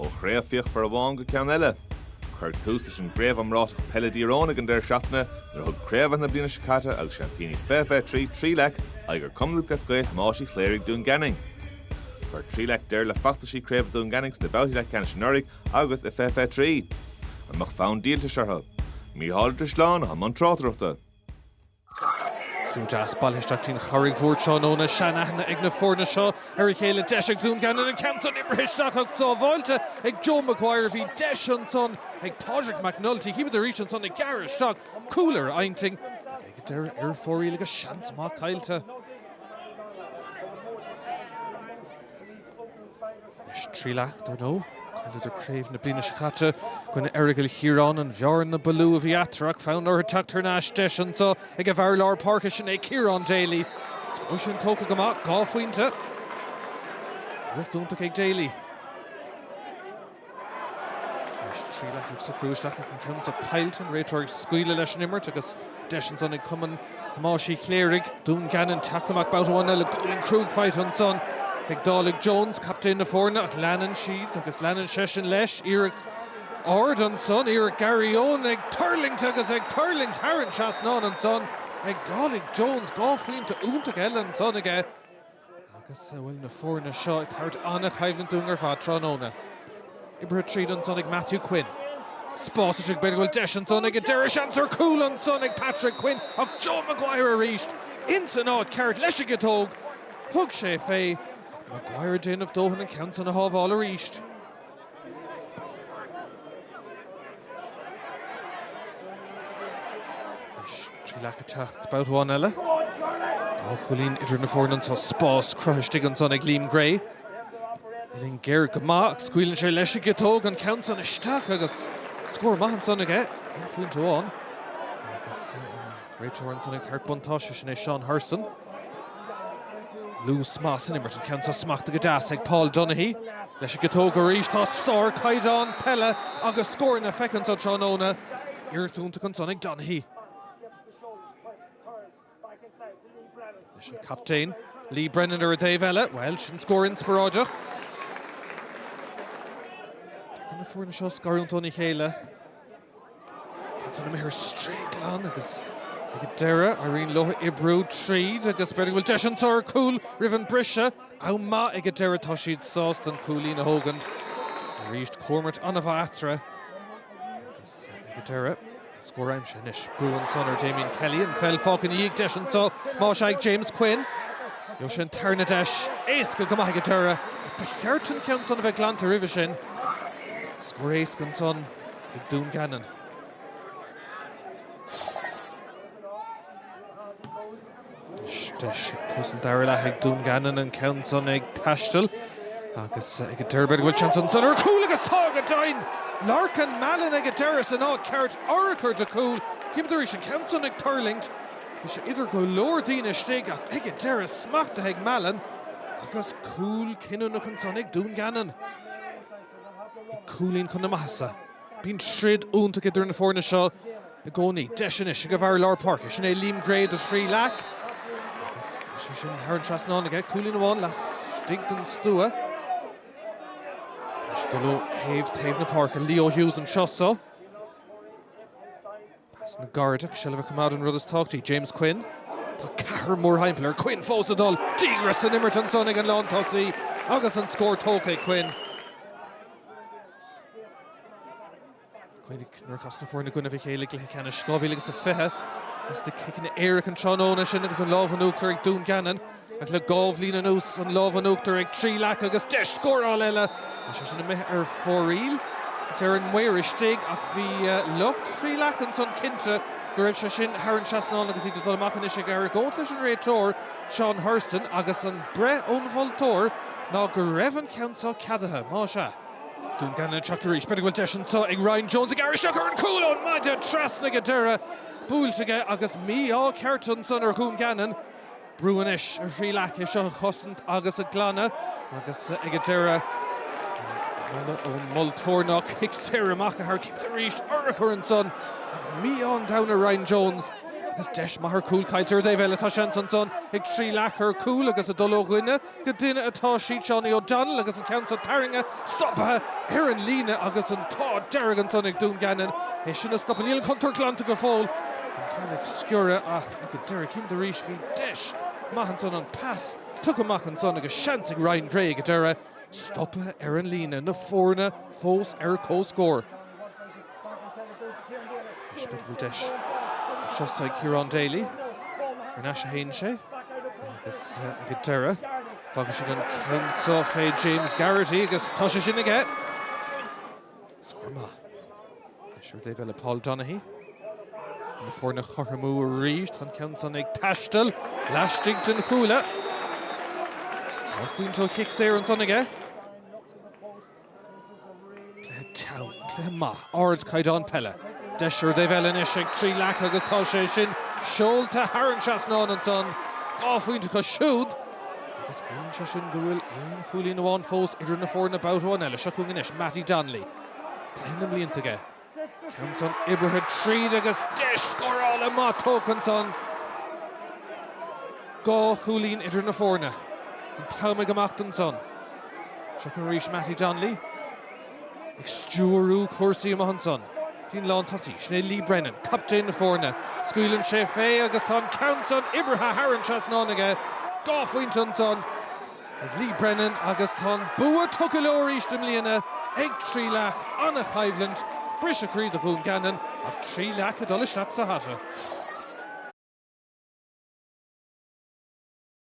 ó chréamh for a bháin go ceann eile. Chuir tús leis an gréamh amráach Peile Tyrone an déir seachtaine nar thug Craobh na bliana sicáte agus champíní FF3 Trí Leac ag gur cumlaigh de scoil máisí Chléirigh Dún Geanainn. Chuir Trí Leac déir le fachtaisí Craobh Dún Geanainn na Babhta le ceanna Chléirigh agus FF3. Amach fán díalta seartha. Mícheál Drisláán a Montrátarachta. Slú jazz ball histeachtaín Chléirigh Mhór Seánóna Seanachna ag na fórna seo ar chéile deisig Dún Geanainn an ceanson ibre histeach ag sábháilte ag Joe Maguire bhí deis son ag Padraig McNulty híbad a rís an son ag Gareth Stock cooler ainting ag deir ar fórí agus seans má caiilte. Trí Leac dar nó Idir Craobh na bliana sicáte gona Eoghan Tyrone an bhearn na balú a bhí atrach fán ar teachtar náis deis an so ag a bhar lár parca sin é Ciarán Daly. Sco sin tóca go maith Buaicphointí. Ruchtúntaach ag Daly. Trí Leac ag sa cruisteach an ceann sa cailt an réiteoir scuile leis an immert agus deis an son ag cumann Thomáis Chléirigh Dún Geanainn teachtamach Babhta bhain le Golden Craobh fight an son. Ag Dálaigh Jones, captain na fórna, ag Leannan siad, agus Leannan sesin leis, Iarracht Ard an son, Iarracht Garryowen, ag Turlingt agus ag Turlingt Tarrant Seasnán an son, ag Dálaigh Jones, Buaicphointí úntaach eile an son aige. Agus bhfuil na fórna seo ag Tarrant annach haimhlann dúngar fad Tyrone. Ibre tríd an son ag Matthew Quinn. Spása ag beidir bhfuil deis an son ag Deireadh Seansar Cool an son ag Patrick Quinn, ag Joe Maguire a ríist. Insa náid ceart leis ag tóg, thug sé fé. Maguire déanamh dóthain an ceann san na hábháil a ríist. Trí Leac a teacht Babhta bhain eile. Chulín idir na fórnan tá spás cruthaisteach an son ag Liam Gray. Ilín Geir go maith ag scuilann sé leis ag tóg an ceann san isteach agus scór maith an son aige. Buaicphointí bháin. Agus réiteoir an son ag Thart Buntáise sin é Sean Hurson. Lús más in immert an ceann sa smachta go deas ag Paul Donaghy. Leis ag tóg a ríist tá sár Caidán Peile agus scóir na fecinn sa Tyrone. Iartúntaach an son ag Donaghy. Leis an captain Lee Brennan ar a Dave eile, well, sin scór inspiráideach. Deacan na fórna seo scarún Tony chéile. Ceann san na mithir straight lán agus ag deire Irene Loha Ibrú tríd agus beidir bhfuil deis an sár cool rivan brise á má ag deire tá siad sást an coolí na hógant. Ríist Cormart anna bha atra. Agus ag deire scór aim sin is brú an son ar Damien Kelly an fel fácan íag deis an so má se ag James Quinn. Jo sin tarna deis éas go maith ag deire. Becheart an ceann son a bheith glanta ribh sin. Scór éas an son ag Dún Geanainn. Tús an dair le ag Dún Geanainn an ceann son ag taistil agus ag a deir beidir bhfuil sean son ar cool agus tág a dain Larkin Malin ag a deire san á ceart orachar de cool Gimdarí sin ceann son ag Turlingt is idir go leor daoine stig ach ag a deire smachta ag Malin agus cool cinúnach an son ag Dún Geanainn ag coolín chun na masa bín trid úntaach idir na fórna seo a gcónaí deis inis go bhar lár parca sin é Liam Gray de Trí Leac. Sin Tarrant Seasnán aige coolín bháin las stinkt an stúa. Stuló taobh na parca Leo Hughes an seosá. Pas na gardaach se le bheith cumad an rud is táchtaí James Quinn. Tá cahar mór haimpla ar Quinn fósadal. Dígras an immert an son ag an lán tosaí agus an scór tóca Quinn. Quinn nar chas na fórna gona bhí chéile le chéanna scóbhí agus a fithe. Is the kicking Eoghan an Tyrone sin agus an lábhan uachtar ag Dún Geanainn ag le gábh lína nús an lábhan uachtar ag Trí Leac agus deis scóráil eile. Is sin na ar fóríl. Deir an muir istig ach bhí lucht Trí Leac an son cinnte go raibh se sin Tarrant Seasnán agus iad dul amach is ar ggót leis an réiteoir Sean Hurson agus an bre ón bhiltóir ná go raibh an ceann cadathe má se. Dún Geanainn teachtar ríis beidir bhfuil deis an so ag Ryan Jones ag Aristeach ar an cool ón maide trasna go deire. Búilteige agus mí á ceartan son ar Dún Geanainn brúanis ar Trí Leac is seo chosint agus a glanna agus ag a deire ón multórnach ag saoire amach a thar cípta ríist orachar an son ach mí an down a Ryan Jones agus deis mar cúil caiidir dé bheile tá sean son ag Trí Leac ar cúil agus a dul ó ghuine go duine atá siad Seán O'Donnell agus an ceann Tyrone stoppathe ar an líne agus an tá deirgan son ag Dún Geanainn é sinna stop an íl contorclanta go fóil an chailg sciúre ach go deir cím de ríis hí deis maihan son an pass tuc amach an son agus seans ag Ryan Craig go deire stoppathe ar an líne na fórna fós ar cóscór. Isbit deis just like Ciarán Daly ar náis a haon sé agus go deire fágad siad an ceansa fé James Garrity agus tá sé sin aige scór má siúr dé bheile Paul Donaghy na fórna chorthamú a ríist an ceansan ag taistil leistigh den chúla Buaicphointí kick sé an son aige clé má ard caiidán Peile deisir dé bheile is ag Trí Leac agus tá sé sin seolta haran seas ná an son Buaicphointí go siúd agus céann se sin go bhfuil éon chúlín amháin fós idir na fórna báthháin eile se chugan is Matty Donnelly tainam líontaige ceann son ibrithe tríd agus deis scórála má tócan son gá chúlín idir na fórna an táimig amach an son se chun ríis Matty Donnelly ag stúrú cuasaí amach an son Dín lán tasí, sné Lee Brennan, captain na fórna, scuilann sé fé agus tá ceann son ibrithe haran seas ná aige Buaicphointí an son ag Lee Brennan agus tá bua tuca leor ístim líana ag Trí Leac an a chaimhlant bris a crí do Dún Geanainn ach Trí Leac a dul isteach sa hata.